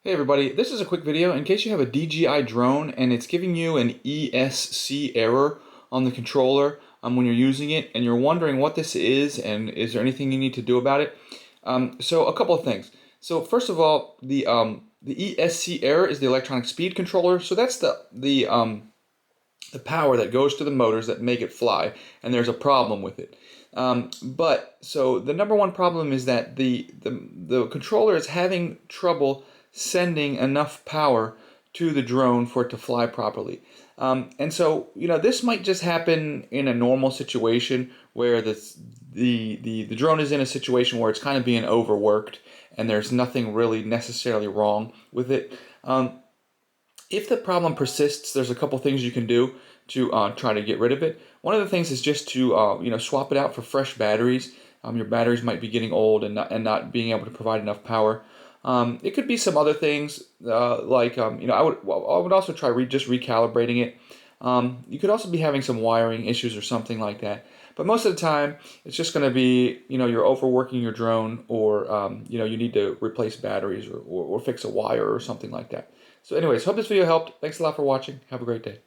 Hey everybody, this is a quick video in case you have a DJI drone and it's giving you an ESC error on the controller when you're using it and you're wondering what this is and is there anything you need to do about it. So a couple of things. So first of all, the ESC error is the electronic speed controller. So that's the power that goes to the motors that make it fly, and there's a problem with it. So the number one problem is that the controller is having trouble sending enough power to the drone for it to fly properly. And so, this might just happen in a normal situation where the drone is in a situation where it's kind of being overworked and there's nothing really necessarily wrong with it. If the problem persists, there's a couple things you can do to try to get rid of it. One of the things is just to swap it out for fresh batteries. Your batteries might be getting old and not being able to provide enough power. It could be some other things I would also try just recalibrating it. You could also be having some wiring issues or something like that. But most of the time, it's just going to be you're overworking your drone, or you need to replace batteries or fix a wire or something like that. So anyways, hope this video helped. Thanks a lot for watching. Have a great day.